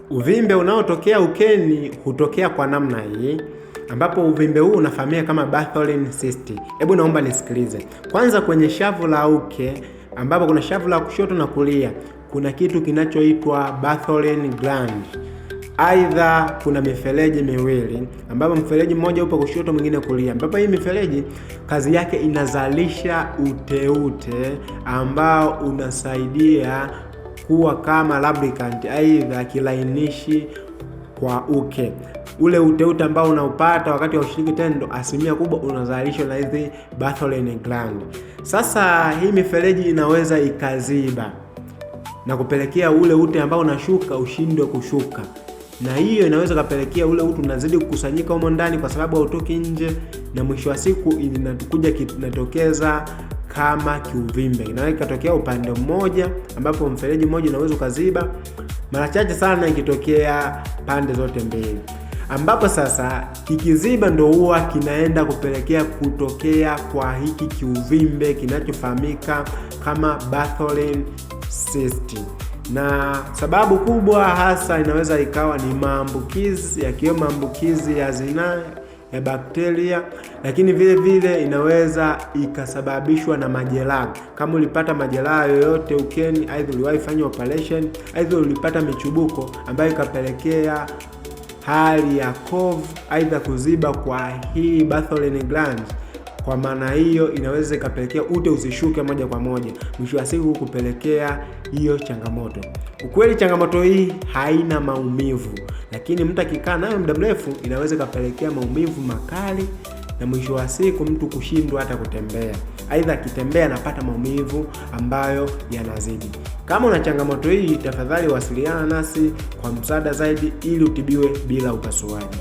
Uvimbe unaotokea ukeni hutokea kwa namna hii, ambapo uvimbe huu unafahamika kama Bartholin cyst. Hebu naomba nisikilize. Kwanza kwenye shavu la uke, ambapo kuna shavu la kushoto na kulia, kuna kitu kinachoitwa Bartholin gland. Aidha kuna mifereji miwili, ambapo mfereji mmoja upo kushoto mwingine kulia, ambapo hii mifereji kazi yake inazalisha uteute ambao unasaidia kuwa kama lubricant, aidha kilainishi kwa uke. Ule uteute ambao unaupata wakati wa ushiriki tendo, asilimia kubwa unazalishwa na hizi Bartholin gland. Sasa hii mifereji inaweza ikaziba na kupelekea ule ute ambao unashuka ushindwe kushuka, na hiyo inaweza kupelekea ule ute unazidi kukusanyika humo ndani kwa sababu hautoki nje, na mwisho wa siku inatokeza kama kiuvimbe. Inaweza kutokea upande mmoja, ambapo mfereji mmoja unaweza kuziba, mara chache sana ikitokea pande zote mbili, ambapo sasa kikiziba ndio huwa kinaenda kupelekea kutokea kwa hiki kiuvimbe kinachofahamika kama Bartholin cyst. Na sababu kubwa hasa inaweza ikawa ni maambukizi, yakiwemo maambukizi ya zinaa ya bakteria, lakini vile vile inaweza ikasababishwa na majeraha. Kama ulipata majeraha yoyote ukeni, aidha uliwahi fanya operation, aidha ulipata michubuko ambayo ikapelekea hali ya kovu, aidha kuziba kwa hii Bartholin gland, kwa maana hiyo inaweza ikapelekea ute usishuke moja kwa moja, mwisho wa siku kupelekea hiyo changamoto. Ukweli changamoto hii haina maumivu, lakini mtu akikaa nayo muda mrefu inaweza ikapelekea maumivu makali, na mwisho wa siku mtu kushindwa hata kutembea, aidha akitembea anapata maumivu ambayo yanazidi. Kama una changamoto hii, tafadhali wasiliana nasi kwa msaada zaidi ili utibiwe bila upasuaji.